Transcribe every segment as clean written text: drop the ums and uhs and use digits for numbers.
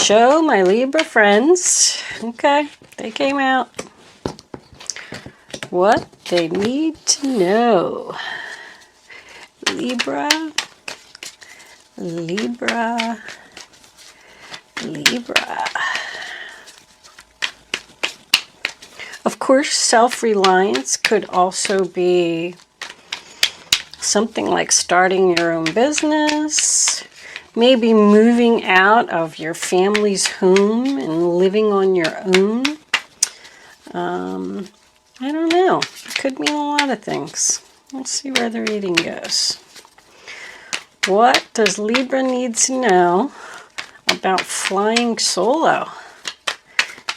show my Libra friends, okay, they came out, what they need to know. Libra, Libra, Libra. Of course, self-reliance could also be something like starting your own business, maybe moving out of your family's home and living on your own. I don't know. It could mean a lot of things. Let's see where the reading goes. What does Libra need to know about flying solo?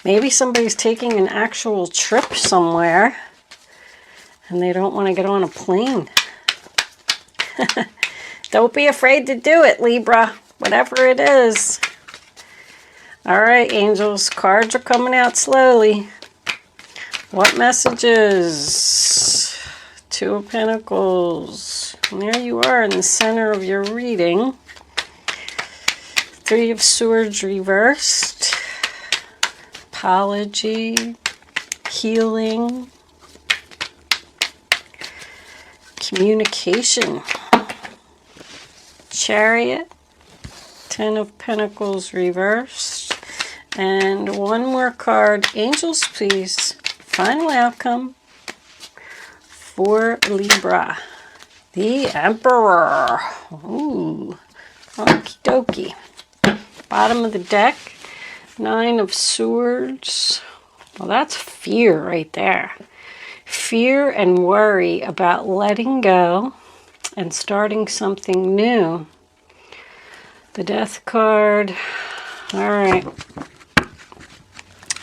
Maybe somebody's taking an actual trip somewhere and they don't want to get on a plane. Don't be afraid to do it, Libra, whatever it is. All right, angels, cards are coming out slowly. What messages? Two of Pentacles. And there you are in the center of your reading. Three of Swords reversed. Apology. Healing. Communication. Chariot. Ten of Pentacles reversed. And one more card. Angels, please. Final outcome for Libra. The Emperor. Ooh. Okie dokie. Bottom of the deck. Nine of Swords. Well, that's fear right there. Fear and worry about letting go and starting something new. The Death card. All right.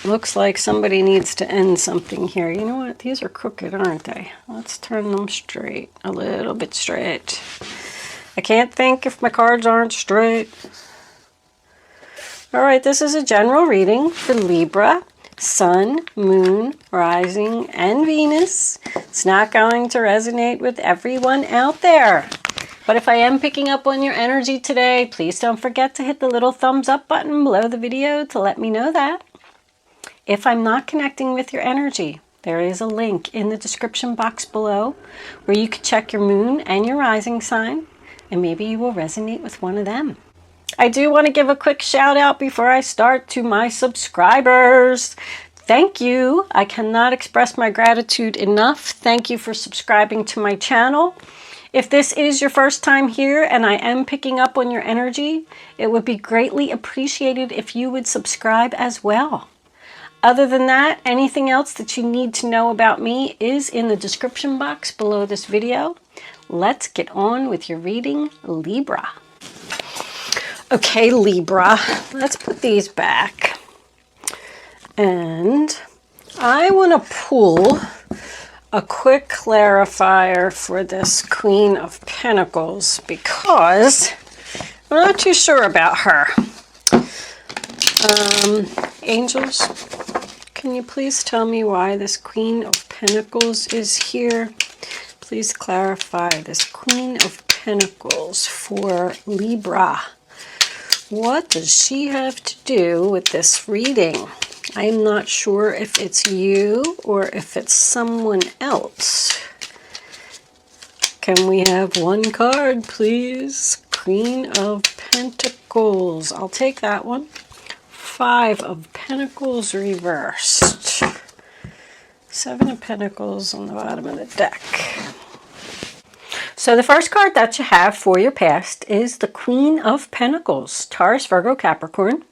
Looks like somebody needs to end something here. You know what? These are crooked, aren't they? Let's turn them straight. A little bit straight. I can't think if my cards aren't straight. All right, this is a general reading for Libra. Sun, Moon, Rising, and Venus. It's not going to resonate with everyone out there. But if I am picking up on your energy today, please don't forget to hit the little thumbs up button below the video to let me know that. If I'm not connecting with your energy, there is a link in the description box below where you can check your moon and your rising sign, and maybe you will resonate with one of them. I do want to give a quick shout out before I start to my subscribers. Thank you. I cannot express my gratitude enough. Thank you for subscribing to my channel. If this is your first time here and I am picking up on your energy, it would be greatly appreciated if you would subscribe as well. Other than that, anything else that you need to know about me is in the description box below this video. Let's get on with your reading, Libra. Okay, Libra, let's put these back. And I want to pull a quick clarifier for this Queen of Pentacles because I'm not too sure about her. Angels, can you please tell me why this Queen of Pentacles is here? Please clarify this Queen of Pentacles for Libra. What does she have to do with this reading? I'm not sure if it's you or if it's someone else. Can we have one card, please? Queen of Pentacles. I'll take that one. Five of Pentacles reversed. Seven of Pentacles on the bottom of the deck. So the first card that you have for your past is the Queen of Pentacles, Taurus, Virgo, Capricorn.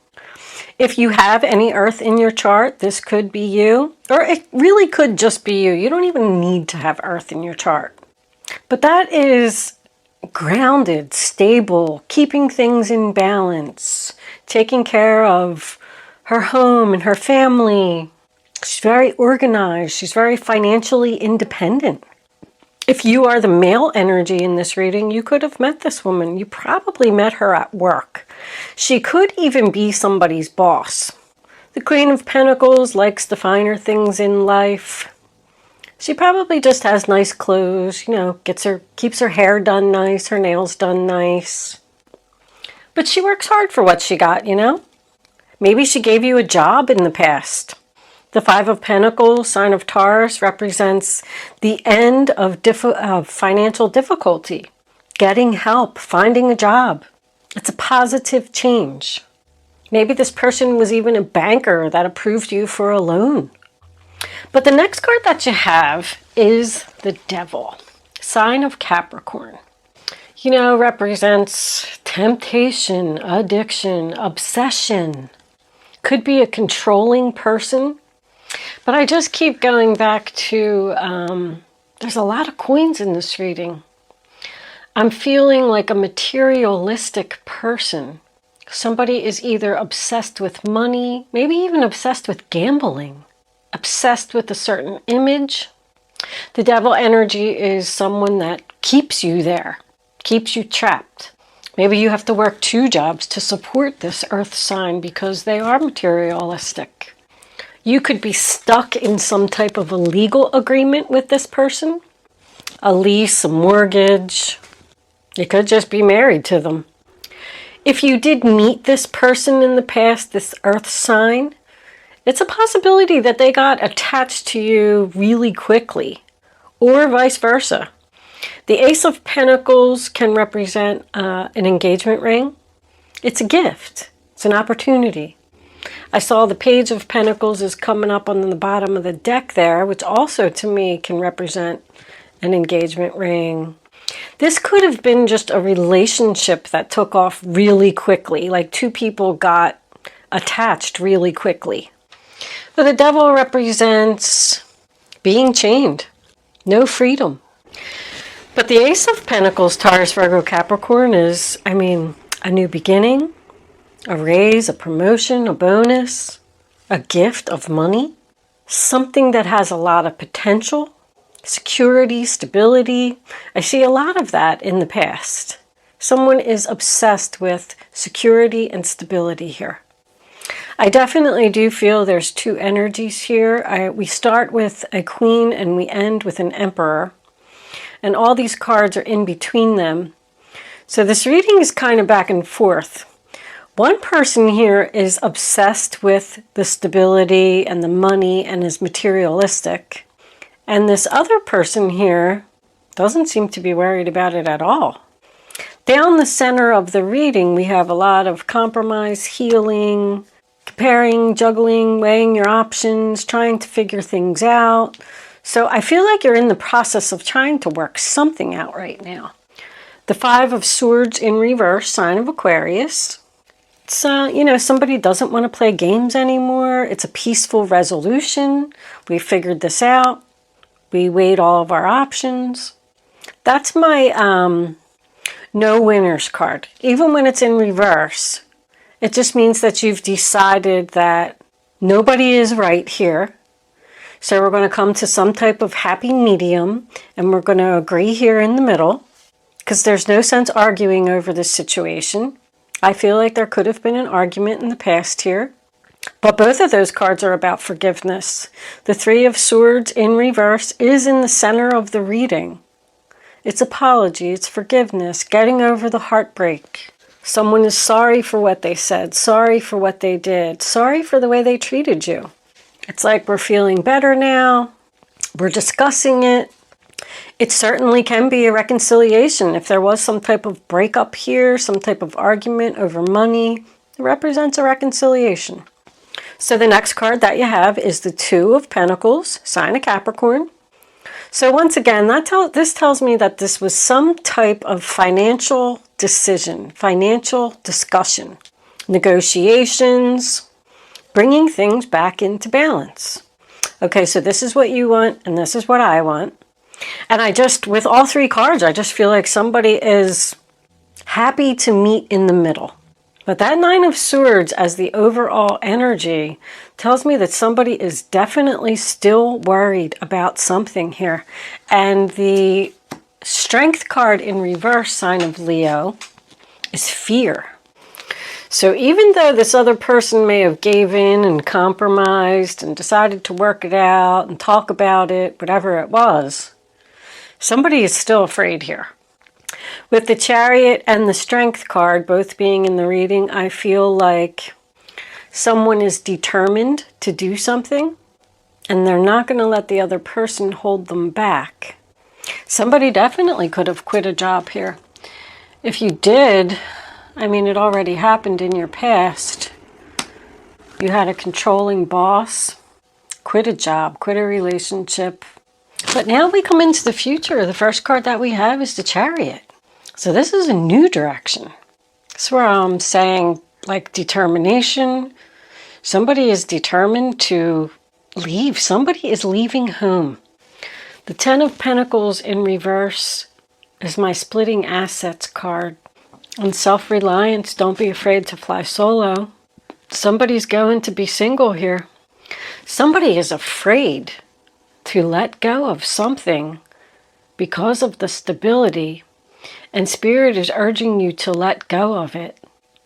If you have any Earth in your chart, this could be you, or it really could just be you. You don't even need to have Earth in your chart. But that is grounded, stable, keeping things in balance, taking care of her home and her family. She's very organized. She's very financially independent. If you are the male energy in this reading, you could have met this woman. You probably met her at work. She could even be somebody's boss. The Queen of Pentacles likes the finer things in life. She probably just has nice clothes, you know, keeps her hair done nice, her nails done nice. But she works hard for what she got, you know? Maybe she gave you a job in the past. The Five of Pentacles, sign of Taurus, represents the end of financial difficulty, getting help, finding a job. It's a positive change. Maybe this person was even a banker that approved you for a loan. But the next card that you have is the Devil, sign of Capricorn. You know, represents temptation, addiction, obsession. Could be a controlling person. But I just keep going back to, there's a lot of coins in this reading. I'm feeling like a materialistic person. Somebody is either obsessed with money, maybe even obsessed with gambling, obsessed with a certain image. The Devil energy is someone that keeps you there, keeps you trapped. Maybe you have to work 2 jobs to support this earth sign because they are materialistic. You could be stuck in some type of a legal agreement with this person, a lease, a mortgage. You could just be married to them. If you did meet this person in the past, this earth sign, it's a possibility that they got attached to you really quickly, or vice versa. The Ace of Pentacles can represent an engagement ring. It's a gift. It's an opportunity. I saw the Page of Pentacles is coming up on the bottom of the deck there, which also to me can represent an engagement ring. This could have been just a relationship that took off really quickly, like 2 people got attached really quickly. But the Devil represents being chained, no freedom. But the Ace of Pentacles, Taurus, Virgo, Capricorn is, a new beginning, a raise, a promotion, a bonus, a gift of money, something that has a lot of potential, security, stability. I see a lot of that in the past. Someone is obsessed with security and stability here. I definitely do feel there's 2 energies here. We start with a Queen and we end with an Emperor. And all these cards are in between them. So this reading is kind of back and forth. One person here is obsessed with the stability and the money and is materialistic. And this other person here doesn't seem to be worried about it at all. Down the center of the reading, we have a lot of compromise, healing, comparing, juggling, weighing your options, trying to figure things out. So I feel like you're in the process of trying to work something out right now. The Five of Swords in reverse, sign of Aquarius. It's, somebody doesn't want to play games anymore. It's a peaceful resolution. We figured this out. We weighed all of our options. That's my no winners card. Even when it's in reverse, it just means that you've decided that nobody is right here. So we're going to come to some type of happy medium and we're going to agree here in the middle because there's no sense arguing over this situation. I feel like there could have been an argument in the past here. But both of those cards are about forgiveness. The Three of Swords in reverse is in the center of the reading. It's apology, it's forgiveness, getting over the heartbreak. Someone is sorry for what they said, sorry for what they did, sorry for the way they treated you. It's like we're feeling better now, we're discussing it. It certainly can be a reconciliation. If there was some type of breakup here, some type of argument over money, it represents a reconciliation. So the next card that you have is the Two of Pentacles, sign of Capricorn. So once again, this tells me that this was some type of financial decision, financial discussion, negotiations, bringing things back into balance. Okay, so this is what you want and this is what I want. And with all 3 cards, I just feel like somebody is happy to meet in the middle. But that Nine of Swords as the overall energy tells me that somebody is definitely still worried about something here. And the Strength card in reverse, sign of Leo, is fear. So even though this other person may have gave in and compromised and decided to work it out and talk about it, whatever it was, somebody is still afraid here. With the Chariot and the Strength card both being in the reading, I feel like Someone is determined to do something, and they're not going to let the other person hold them back. Somebody definitely could have quit a job here. If you did, I mean, it already happened in your past. You had a controlling boss, quit a job, quit a relationship. But now we come into the future. The first card that we have is the Chariot. So this is a new direction. That's where I'm saying, like, determination. Somebody is determined to leave. Somebody is leaving home. The Ten of Pentacles in reverse is my splitting assets card. And self-reliance, don't be afraid to fly solo. Somebody's going to be single here. Somebody is afraid to let go of something because of the stability. And Spirit is urging you to let go of it.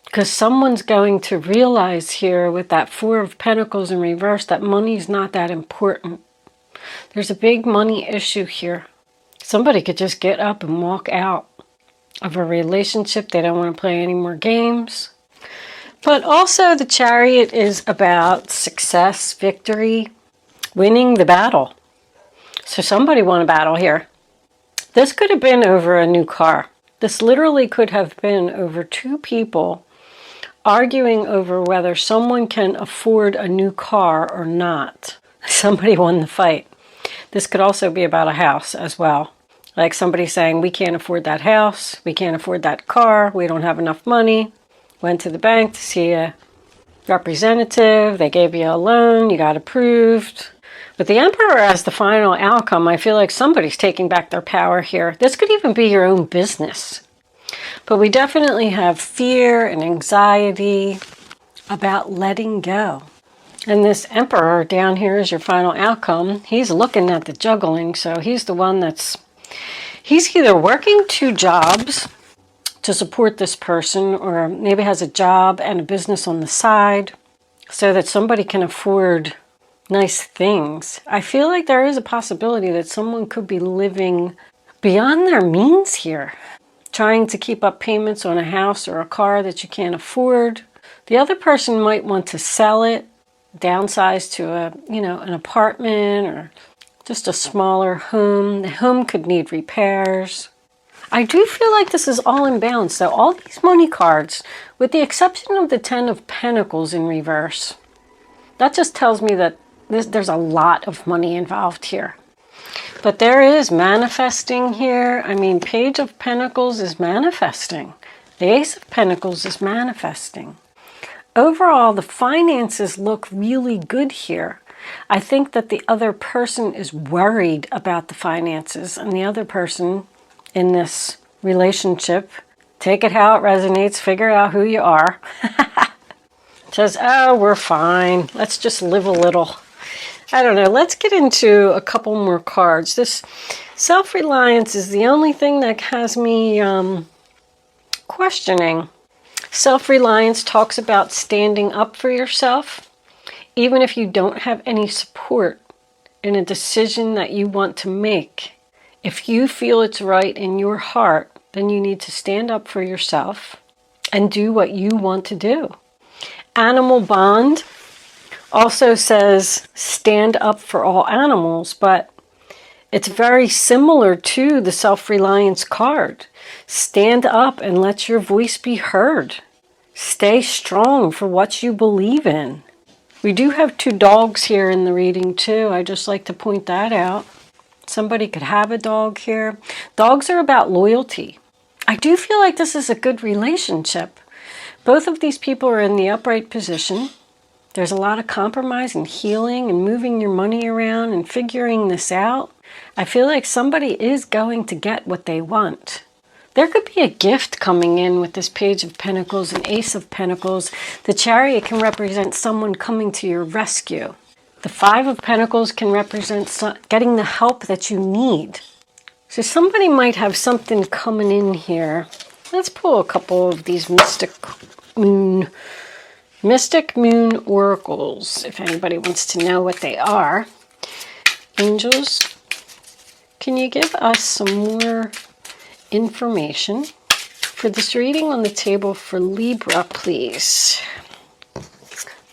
Because someone's going to realize here with that Four of Pentacles in reverse that money's not that important. There's a big money issue here. Somebody could just get up and walk out of a relationship. They don't want to play any more games. But also the Chariot is about success, victory, winning the battle. So somebody won a battle here. This could have been over a new car. This literally could have been over two people arguing over whether someone can afford a new car or not. Somebody won the fight. This could also be about a house as well. Like somebody saying, we can't afford that house, we can't afford that car, we don't have enough money. Went to the bank to see a representative, they gave you a loan, you got approved. But the Emperor as the final outcome, I feel like somebody's taking back their power here. This could even be your own business. But we definitely have fear and anxiety about letting go. And this Emperor down here is your final outcome. He's looking at the juggling, so he's the one he's either working two jobs to support this person, or maybe has a job and a business on the side so that somebody can afford nice things. I feel like there is a possibility that someone could be living beyond their means here, trying to keep up payments on a house or a car that you can't afford. The other person might want to sell it, downsize to an apartment or just a smaller home. The home could need repairs. I do feel like this is all in balance. So all these money cards, with the exception of the Ten of Pentacles in reverse, that just tells me that there's a lot of money involved here. But there is manifesting here. I mean, Page of Pentacles is manifesting. The Ace of Pentacles is manifesting. Overall, the finances look really good here. I think that the other person is worried about the finances, and the other person in this relationship, take it how it resonates, figure out who you are, says, oh, we're fine. Let's just live a little. I don't know. Let's get into a couple more cards. This self-reliance is the only thing that has me questioning. Self-reliance talks about standing up for yourself, even if you don't have any support in a decision that you want to make. If you feel it's right in your heart, then you need to stand up for yourself and do what you want to do. Animal bond also says stand up for all animals, but it's very similar to the self-reliance card. Stand up and let your voice be heard. Stay strong for what you believe in. We do have two dogs here in the reading too. I just like to point that out. Somebody could have a dog here. Dogs are about loyalty. I do feel like this is a good relationship. Both of these people are in the upright position. There's a lot of compromise and healing and moving your money around and figuring this out. I feel like somebody is going to get what they want. There could be a gift coming in with this Page of Pentacles and Ace of Pentacles. The Chariot can represent someone coming to your rescue. The Five of Pentacles can represent getting the help that you need. So somebody might have something coming in here. Let's pull a couple of these Mystic Moon oracles, if anybody wants to know what they are. Angels, can you give us some more information for this reading on the table for Libra, please?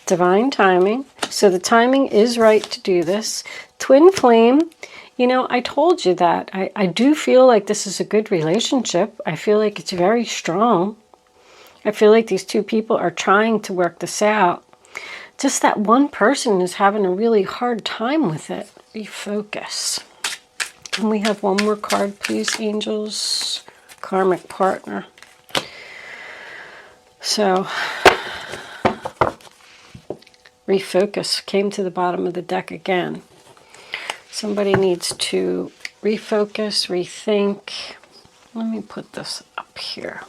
Divine timing. So the timing is right to do this. Twin flame. You know, I told you that. I do feel like this is a good relationship. I feel like it's very strong. I feel like these two people are trying to work this out. Just that one person is having a really hard time with it. Refocus. Can we have one more card, please, angels? Karmic partner. So, refocus came to the bottom of the deck again. Somebody needs to refocus, rethink. Let me put this up here.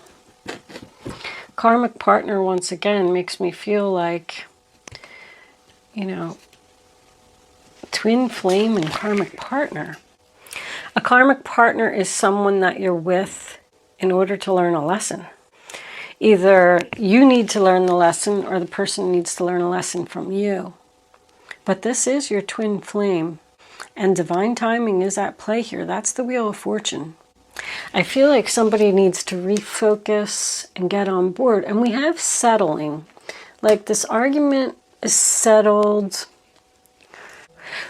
Karmic partner, once again, makes me feel like, you know, twin flame and karmic partner. A karmic partner is someone that you're with in order to learn a lesson. Either you need to learn the lesson or the person needs to learn a lesson from you. But this is your twin flame, and divine timing is at play here. That's the Wheel of Fortune. I feel like somebody needs to refocus and get on board. And we have settling. Like this argument is settled.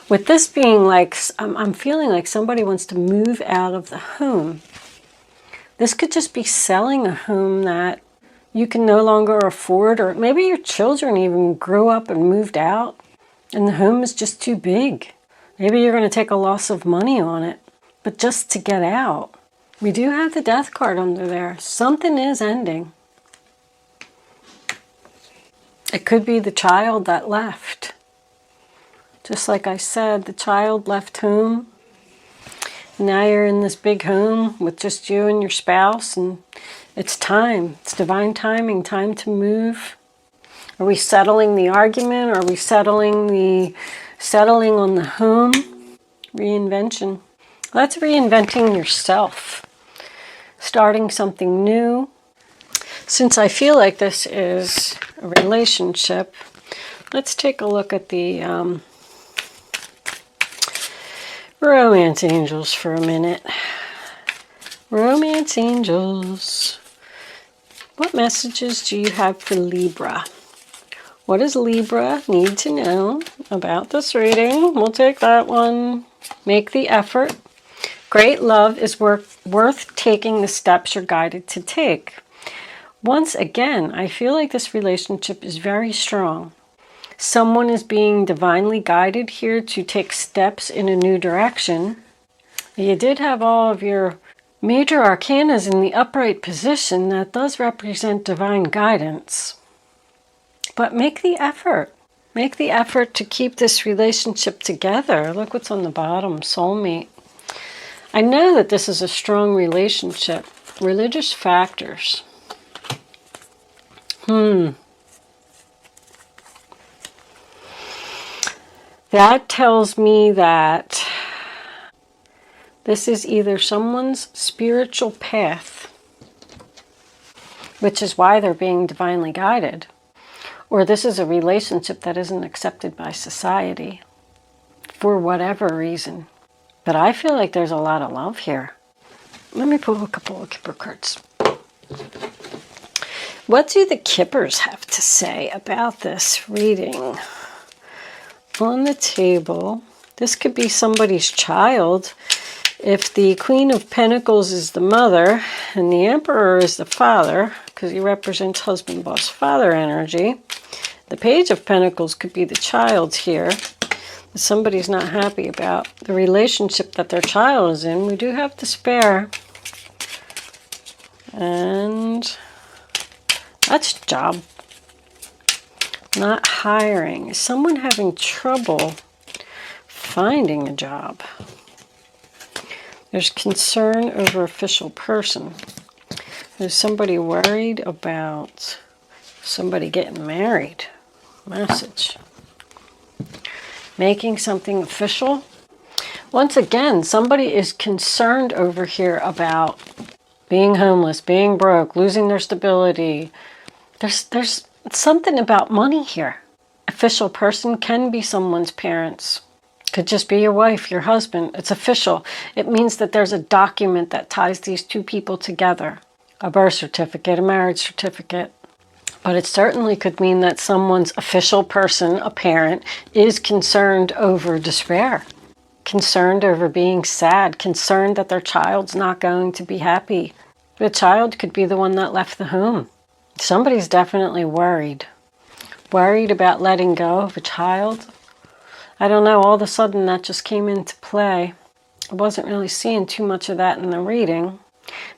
With this being like, I'm feeling like somebody wants to move out of the home. This could just be selling a home that you can no longer afford, or maybe your children even grew up and moved out and the home is just too big. Maybe you're going to take a loss of money on it, but just to get out. We do have the Death card under there. Something is ending. It could be the child that left. Just like I said, the child left home. Now you're in this big home with just you and your spouse, and it's time. It's divine timing, time to move. Are we settling the argument? Are we settling on the home? Reinvention. That's reinventing yourself. Starting something new. Since I feel like this is a relationship, let's take a look at the romance angels for a minute. Romance angels. What messages do you have for Libra? What does Libra need to know about this reading? We'll take that one. Make the effort. Great love is worth taking the steps you're guided to take. Once again, I feel like this relationship is very strong. Someone is being divinely guided here to take steps in a new direction. You did have all of your major arcanas in the upright position. That does represent divine guidance. But make the effort. Make the effort to keep this relationship together. Look what's on the bottom, soulmate. I know that this is a strong relationship. Religious factors. That tells me that this is either someone's spiritual path, which is why they're being divinely guided, or this is a relationship that isn't accepted by society for whatever reason. But I feel like there's a lot of love here. Let me pull a couple of Kipper cards. What do the Kippers have to say about this reading? On the table, this could be somebody's child. If the Queen of Pentacles is the mother and the Emperor is the father, because he represents husband, boss, father energy, the Page of Pentacles could be the child here. Somebody's not happy about the relationship that their child is in. We do have despair. And that's job. Not hiring. Is someone having trouble finding a job? There's concern over official person. There's somebody worried about somebody getting married. Message. Making something official. Once again, somebody is concerned over here about being homeless, being broke, losing their stability. There's something about money here. Official person can be someone's parents. Could just be your wife, your husband. It's official. It means that there's a document that ties these two people together. A birth certificate, a marriage certificate. But it certainly could mean that someone's official person, a parent, is concerned over despair, concerned over being sad, concerned that their child's not going to be happy. The child could be the one that left the home. Somebody's definitely worried. Worried about letting go of a child. I don't know, all of a sudden that just came into play. I wasn't really seeing too much of that in the reading.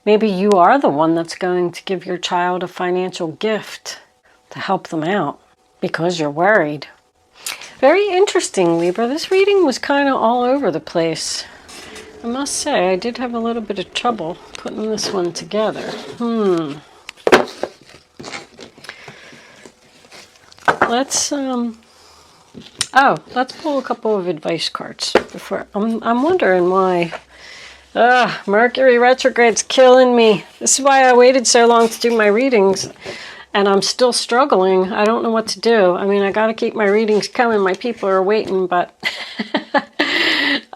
Maybe you are the one that's going to give your child a financial gift to help them out because you're worried. Very interesting, Libra. This reading was kind of all over the place. I must say, I did have a little bit of trouble putting this one together. Let's pull a couple of advice cards before. I'm wondering why. Mercury retrograde's killing me. This is why I waited so long to do my readings, and I'm still struggling. I don't know what to do. I mean, I got to keep my readings coming. My people are waiting, but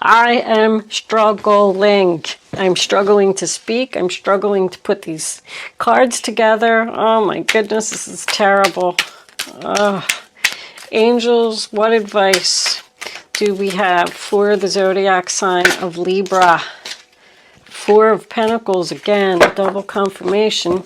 I am struggling. I'm struggling to speak. I'm struggling to put these cards together. Oh my goodness, this is terrible. Angels, what advice do we have for the zodiac sign of Libra? Four of Pentacles, again, double confirmation.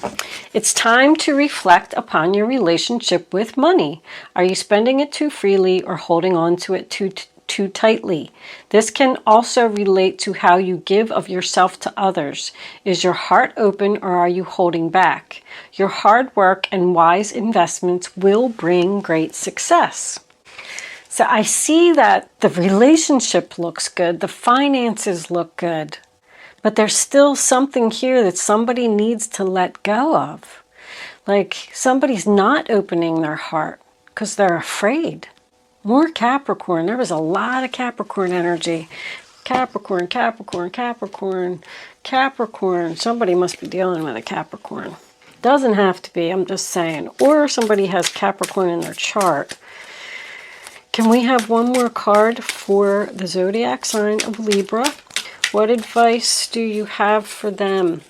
It's time to reflect upon your relationship with money. Are you spending it too freely or holding on to it too tightly? This can also relate to how you give of yourself to others. Is your heart open or are you holding back? Your hard work and wise investments will bring great success. So I see that the relationship looks good, the finances look good, but there's still something here that somebody needs to let go of. Like somebody's not opening their heart because they're afraid. More Capricorn. There was a lot of Capricorn energy. Capricorn, Capricorn, Capricorn, Capricorn. Somebody must be dealing with a Capricorn. Doesn't have to be, I'm just saying. Or somebody has Capricorn in their chart. Can we have one more card for the zodiac sign of Libra? What advice do you have for them?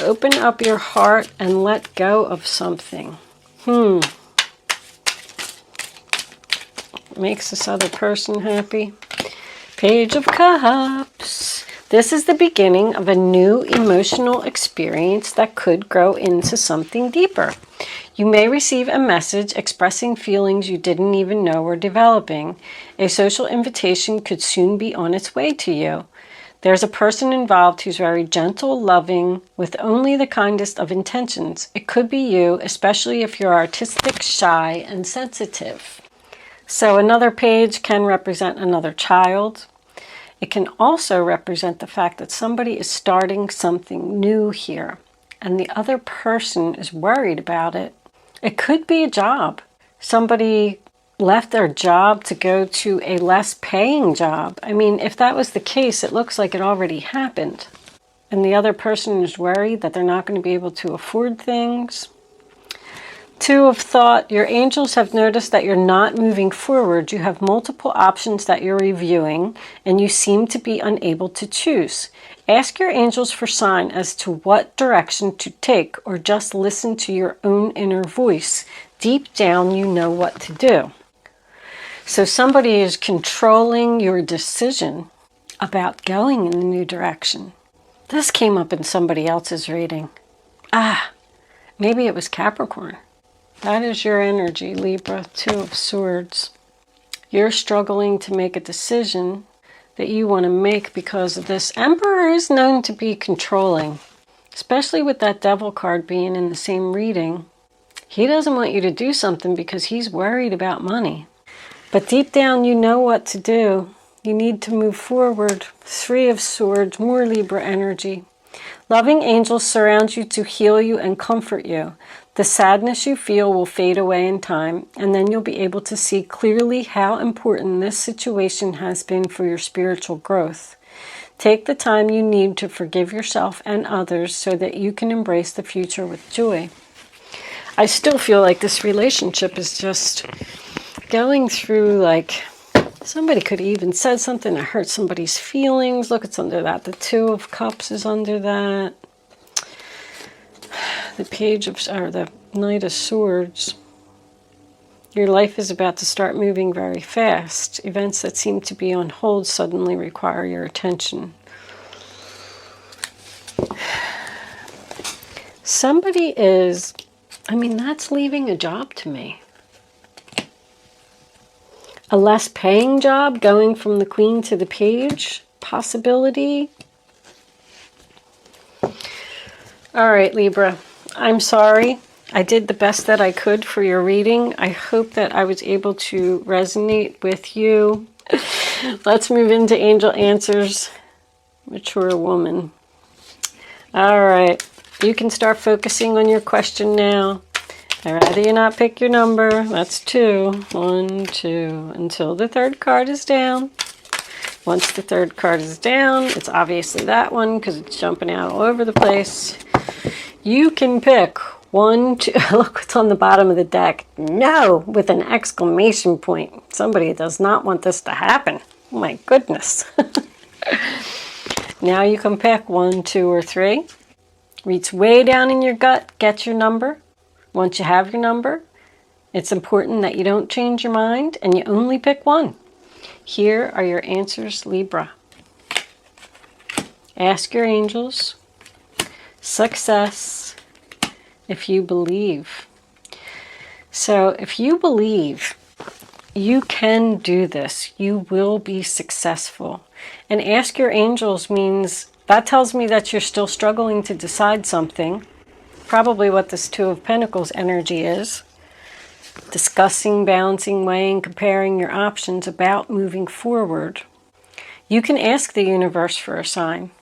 Open up your heart and let go of something. Makes this other person happy. Page of Cups. This is the beginning of a new emotional experience that could grow into something deeper. You may receive a message expressing feelings you didn't even know were developing. A social invitation could soon be on its way to you. There's a person involved who's very gentle, loving, with only the kindest of intentions. It could be you, especially if you're artistic, shy, and sensitive. So another page can represent another child. It can also represent the fact that somebody is starting something new here, and the other person is worried about it. It could be a job. Somebody left their job to go to a less paying job. I mean, if that was the case, it looks like it already happened. And the other person is worried that they're not going to be able to afford things. Two of Thought. Your angels have noticed that you're not moving forward. You have multiple options that you're reviewing, and you seem to be unable to choose. Ask your angels for sign as to what direction to take, or just listen to your own inner voice. Deep down, you know what to do. So somebody is controlling your decision about going in a new direction. This came up in somebody else's reading. Maybe it was Capricorn. That is your energy, Libra. Two of Swords. You're struggling to make a decision that you want to make because of this. Emperor is known to be controlling, especially with that Devil card being in the same reading. He doesn't want you to do something because he's worried about money. But deep down, you know what to do. You need to move forward. Three of Swords, more Libra energy. Loving angels surround you to heal you and comfort you. The sadness you feel will fade away in time, and then you'll be able to see clearly how important this situation has been for your spiritual growth. Take the time you need to forgive yourself and others so that you can embrace the future with joy. I still feel like this relationship is just going through, like, somebody could even said something that hurt somebody's feelings. Look, it's under that. The Two of Cups is under that. the Page of, or the Knight of Swords. Your life is about to start moving very fast. Events that seem to be on hold suddenly require your attention. Somebody is, I mean, that's leaving a job to me. A less paying job, going from the Queen to the Page, possibility. All right, Libra, I'm sorry. I did the best that I could for your reading. I hope that I was able to resonate with you. Let's move into angel answers. Mature woman. All right. You can start focusing on your question now. I'd rather you not pick your number. That's 2. 1, 2. Until the third card is down. Once the third card is down, it's obviously that one because it's jumping out all over the place. You can pick 1, 2, look what's on the bottom of the deck. No, with an exclamation point. Somebody does not want this to happen. Oh my goodness. Now you can pick 1, 2, or 3. Reach way down in your gut, get your number. Once you have your number, it's important that you don't change your mind and you only pick 1. Here are your answers, Libra. Ask your angels. Success. If you believe. So if you believe you can do this, you will be successful. And ask your angels means, that tells me that you're still struggling to decide something. Probably what this 2 of Pentacles energy is. Discussing, balancing, weighing, comparing your options about moving forward. You can ask the universe for a sign.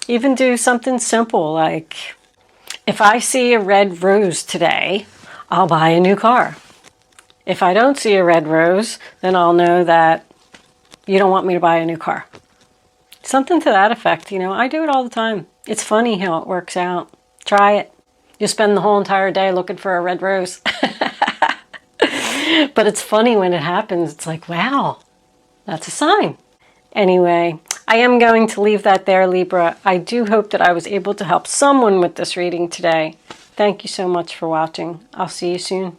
Even do something simple like, if I see a red rose today, I'll buy a new car. If I don't see a red rose, then I'll know that you don't want me to buy a new car. Something to that effect, you know. I do it all the time. It's funny how it works out. Try it. You'll spend the whole entire day looking for a red rose. But it's funny when it happens. It's like, wow, that's a sign. Anyway, I am going to leave that there, Libra. I do hope that I was able to help someone with this reading today. Thank you so much for watching. I'll see you soon.